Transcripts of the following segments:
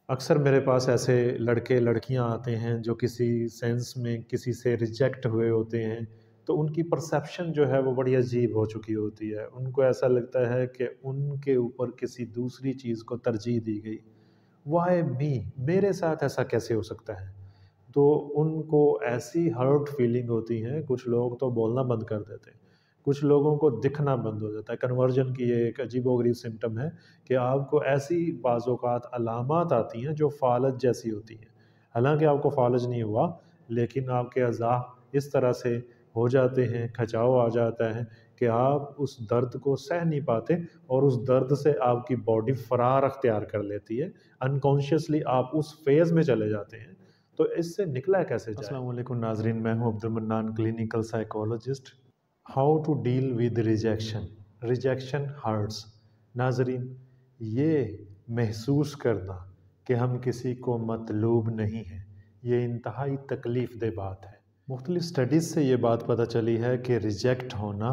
अक्सर मेरे पास ऐसे लड़के लड़कियां आते हैं जो किसी सेंस में किसी से रिजेक्ट हुए होते हैं, तो उनकी परसेप्शन जो है वो बड़ी अजीब हो चुकी होती है। उनको ऐसा लगता है कि उनके ऊपर किसी दूसरी चीज़ को तरजीह दी गई। वाई मी, मेरे साथ ऐसा कैसे हो सकता है? तो उनको ऐसी हर्ट फीलिंग होती है, कुछ लोग तो बोलना बंद कर देते हैं, कुछ लोगों को दिखना बंद हो जाता है। कन्वर्जन की ये एक अजीबोगरीब सिम्टम है कि आपको ऐसी बाज़ औक़ात अलामात आती हैं जो फ़ालज जैसी होती हैं। हालाँकि आपको फ़ालज नहीं हुआ, लेकिन आपके अज़ा इस तरह से हो जाते हैं, खचाव आ जाता है कि आप उस दर्द को सह नहीं पाते और उस दर्द से आपकी बॉडी फ़रार अख्तियार कर लेती है। अनकॉन्शियसली आप उस फ़ेज़ में चले जाते हैं। तो इससे निकला कैसे जाए? अस्सलाम वालेकुम नाज़रीन, मैं हूँ Abdul Mannan, clinical psychologist. How to deal with rejection. Rejection hurts. नाज़रीन, ये महसूस करना कि हम किसी को मतलूब नहीं हैं, ये इंतहाई तकलीफ़ दह बात है। मुख्तलिफ़ स्टडीज़ से ये बात पता चली है कि रिजेक्ट होना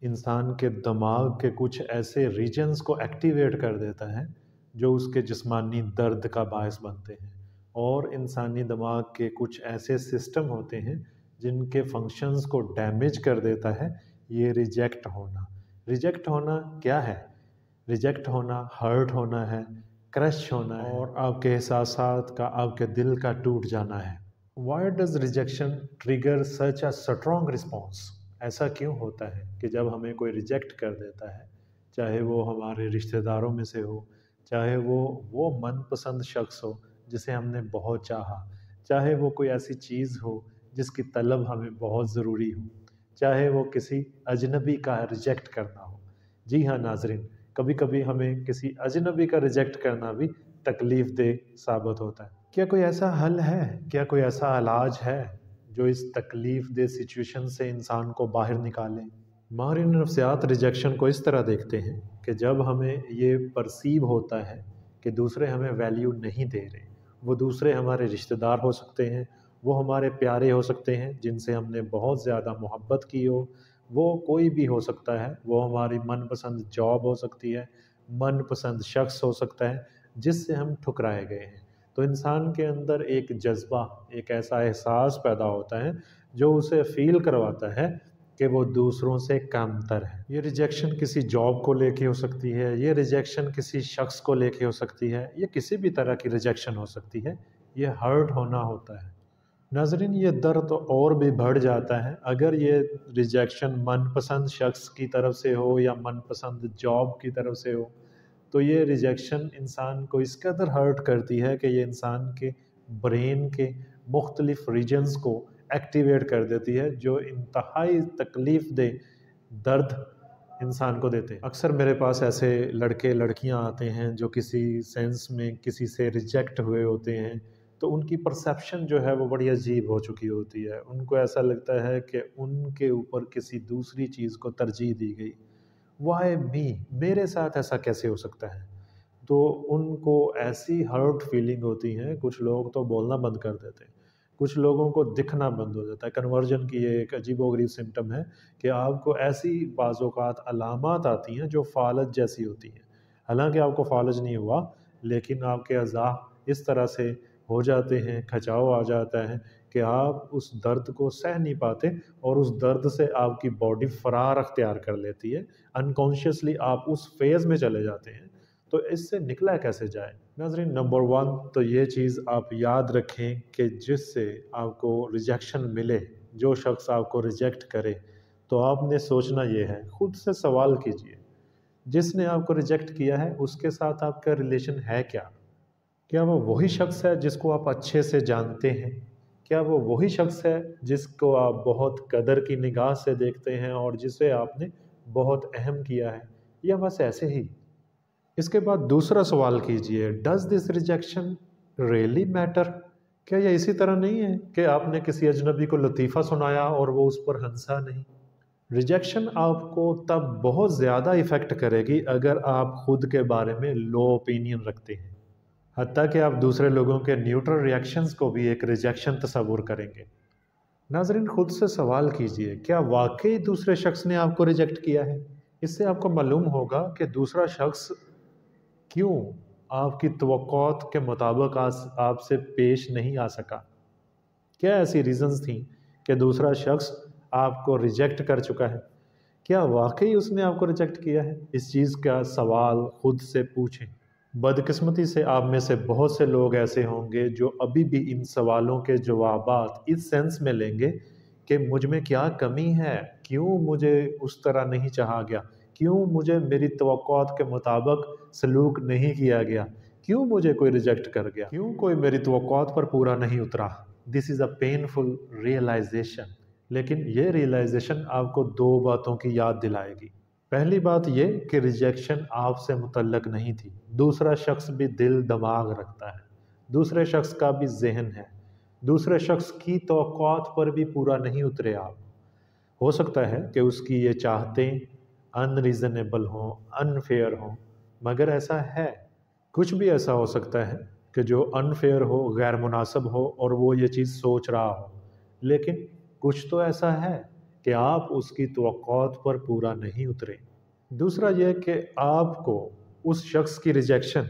इंसान के दिमाग के कुछ ऐसे रीजन्स को एक्टिवेट कर देता है जो उसके जिस्मानी दर्द का बायस बनते हैं, और इंसानी दिमाग के कुछ ऐसे सिस्टम होते हैं जिनके फंक्शंस को डैमेज कर देता है ये रिजेक्ट होना। रिजेक्ट होना क्या है? रिजेक्ट होना हर्ट होना है, क्रश होना है, और आपके एहसासात का, आपके दिल का टूट जाना है। Why does rejection trigger such a strong response? ऐसा क्यों होता है कि जब हमें कोई रिजेक्ट कर देता है, चाहे वो हमारे रिश्तेदारों में से हो, चाहे वो मनपसंद शख्स हो जिसे हमने बहुत चाहा, चाहे वो कोई ऐसी चीज़ हो जिसकी तलब हमें बहुत ज़रूरी हो, चाहे वो किसी अजनबी का रिजेक्ट करना हो। जी हाँ नाज़रीन, कभी कभी हमें किसी अजनबी का रिजेक्ट करना भी तकलीफ़ दह साबित होता है। क्या कोई ऐसा हल है, क्या कोई ऐसा इलाज है जो इस तकलीफ़ दह सिचुएशन से इंसान को बाहर निकाले? माहिरीन नफ्सियात रिजेक्शन को इस तरह देखते हैं कि जब हमें ये परसीव होता है कि दूसरे हमें वैल्यू नहीं दे रहे, वो दूसरे हमारे रिश्तेदार हो सकते हैं, वो हमारे प्यारे हो सकते हैं जिनसे हमने बहुत ज़्यादा मोहब्बत की हो, वो कोई भी हो सकता है, वो हमारी मनपसंद जॉब हो सकती है, मनपसंद शख्स हो सकता है जिससे हम ठुकराए गए हैं। तो इंसान के अंदर एक जज्बा, एक ऐसा एहसास पैदा होता है जो उसे फ़ील करवाता है कि वो दूसरों से कमतर है। ये रिजेक्शन किसी जॉब को लेके हो सकती है, ये रिजेक्शन किसी शख्स को लेके हो सकती है, ये किसी भी तरह की रिजेक्शन हो सकती है, ये हर्ट होना होता है। नाज़रीन, ये दर्द तो और भी बढ़ जाता है अगर ये रिजेक्शन मनपसंद शख्स की तरफ से हो या मनपसंद जॉब की तरफ से हो। तो ये रिजेक्शन इंसान को इस कदर हर्ट करती है कि ये इंसान के ब्रेन के मुख्तलिफ रीजन्स को एक्टिवेट कर देती है जो इंतहाई तकलीफ़ दे दर्द इंसान को देते हैं। अक्सर मेरे पास ऐसे लड़के लड़कियां आते हैं जो किसी सेंस में किसी से रिजेक्ट हुए होते हैं, तो उनकी परसेप्शन जो है वो बड़ी अजीब हो चुकी होती है। उनको ऐसा लगता है कि उनके ऊपर किसी दूसरी चीज़ को तरजीह दी गई। वाई मी, मेरे साथ ऐसा कैसे हो सकता है? तो उनको ऐसी हर्ट फीलिंग होती है, कुछ लोग तो बोलना बंद कर देते हैं, कुछ लोगों को दिखना बंद हो जाता है। कन्वर्जन की ये एक अजीबोगरीब सिम्टम है कि आपको ऐसी बाज़ औक़ात अलामात आती हैं जो फ़ालज जैसी होती हैं। हालाँकि आपको फ़ालज नहीं हुआ, लेकिन आपके अज़ा इस तरह से हो जाते हैं, खचाव आ जाता है कि आप उस दर्द को सह नहीं पाते और उस दर्द से आपकी बॉडी फ़रार अख्तियार कर लेती है। अनकॉन्शियसली आप उस फ़ेज़ में चले जाते हैं। तो इससे निकला कैसे जाए? नाज़रीन, नंबर 1 तो ये चीज़ आप याद रखें कि जिससे आपको रिजेक्शन मिले, जो शख्स आपको रिजेक्ट करे, तो आपने सोचना ये है, खुद से सवाल कीजिए, जिसने आपको रिजेक्ट किया है उसके साथ आपका रिलेशन है क्या? क्या वो वही शख्स है जिसको आप अच्छे से जानते हैं? क्या वो वही शख्स है जिसको आप बहुत कदर की निगाह से देखते हैं और जिसे आपने बहुत अहम किया है, या बस ऐसे ही? इसके बाद दूसरा सवाल कीजिए, does this rejection really matter? क्या ये इसी तरह नहीं है कि आपने किसी अजनबी को लतीफ़ा सुनाया और वो उस पर हंसा नहीं? रिजेक्शन आपको तब बहुत ज़्यादा इफ़ेक्ट करेगी अगर आप खुद के बारे में लो ओपिनियन रखते हैं, हत्ता कि आप दूसरे लोगों के न्यूट्रल रिएक्शंस को भी एक रिजेक्शन तस्वुर करेंगे। नाज़रीन, खुद से सवाल कीजिए, क्या वाक़ई दूसरे शख्स ने आपको रिजेक्ट किया है? इससे आपको मालूम होगा कि दूसरा शख्स क्यों आपकी तवक्कुआत के मुताबिक आपसे पेश नहीं आ सका? क्या ऐसी रीज़न्स थी कि दूसरा शख्स आपको रिजेक्ट कर चुका है? क्या वाक़ई उसने आपको रिजेक्ट किया है? इस चीज़ का सवाल खुद से पूछें। बदकिस्मती से आप में से बहुत से लोग ऐसे होंगे जो अभी भी इन सवालों के जवाबात इस सेंस में लेंगे कि मुझ में क्या कमी है? क्यों मुझे उस तरह नहीं चाहा गया? क्यों मुझे मेरी तवक्कुआत के मुताबिक सलूक नहीं किया गया? क्यों मुझे कोई रिजेक्ट कर गया? क्यों कोई मेरी तवक्कुआत पर पूरा नहीं उतरा? This is a painful realisation. लेकिन ये रियलाइजेशन आपको दो बातों की याद दिलाएगी। पहली बात ये कि रिजेक्शन आपसे मुतल्लक नहीं थी। दूसरा शख्स भी दिल दिमाग रखता है, दूसरे शख्स का भी ज़हन है, दूसरे शख्स की तवक्कुआत पर भी पूरा नहीं उतरे आप। हो सकता है कि उसकी ये चाहतें अनरीज़नेबल हों, अनफेयर हों, मगर ऐसा है। कुछ भी ऐसा हो सकता है कि जो अनफेयर हो, गैर मुनासिब हो और वो ये चीज़ सोच रहा हो। लेकिन कुछ तो ऐसा है कि आप उसकी तवक्कुआत पर पूरा नहीं उतरे। दूसरा ये कि आपको उस शख्स की रिजेक्शन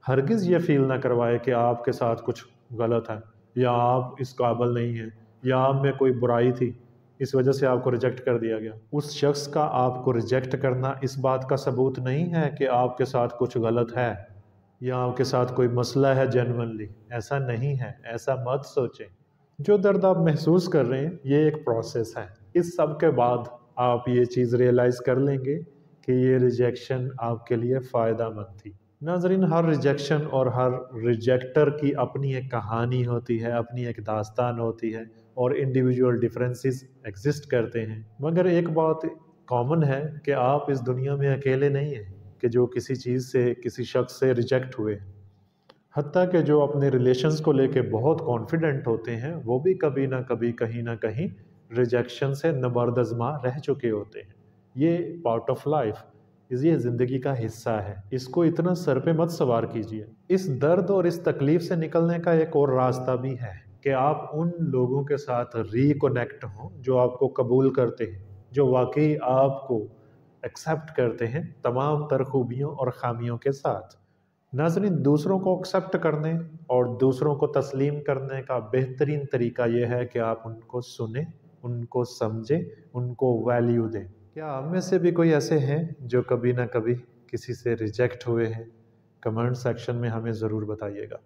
हरगिज़ ये फ़ील ना करवाए कि आपके साथ कुछ गलत है, या आप इस काबिल नहीं हैं, या आप में कोई बुराई थी, इस वजह से आपको रिजेक्ट कर दिया गया। उस शख्स का आपको रिजेक्ट करना इस बात का सबूत नहीं है कि आपके साथ कुछ गलत है या आपके साथ कोई मसला है जेन्युइनली। ऐसा नहीं है, ऐसा मत सोचें। जो दर्द आप महसूस कर रहे हैं ये एक प्रोसेस है। इस सब के बाद आप ये चीज़ रियलाइज़ कर लेंगे कि ये रिजेक्शन आपके लिए फ़ायदेमंद थी। नाज़रीन, हर रिजेक्शन और हर रिजेक्टर की अपनी एक कहानी होती है, अपनी एक दास्तान होती है और इंडिविजुअल डिफरेंसेस एग्जिस्ट करते हैं। मगर एक बात कॉमन है कि आप इस दुनिया में अकेले नहीं हैं कि जो किसी चीज़ से, किसी शख्स से रिजेक्ट हुए। हत्ता कि जो अपने रिलेशंस को लेके बहुत कॉन्फिडेंट होते हैं वो भी कभी ना कभी, कहीं ना कहीं रिजेक्शन से नबर्दज़मा रह चुके होते हैं। ये पार्ट ऑफ लाइफ, ये ज़िंदगी का हिस्सा है। इसको इतना सर पे मत सवार कीजिए। इस दर्द और इस तकलीफ़ से निकलने का एक और रास्ता भी है कि आप उन लोगों के साथ रिकनेक्ट हों जो आपको कबूल करते हैं, जो वाकई आपको एक्सेप्ट करते हैं तमाम तर खूबियों और ख़ामियों के साथ। नाज़रीन, दूसरों को एक्सेप्ट करने और दूसरों को तस्लीम करने का बेहतरीन तरीका ये है कि आप उनको सुनें, उनको समझें, उनको वैल्यू दें। क्या आप में से भी कोई ऐसे हैं जो कभी ना कभी किसी से रिजेक्ट हुए हैं? कमेंट सेक्शन में हमें ज़रूर बताइएगा।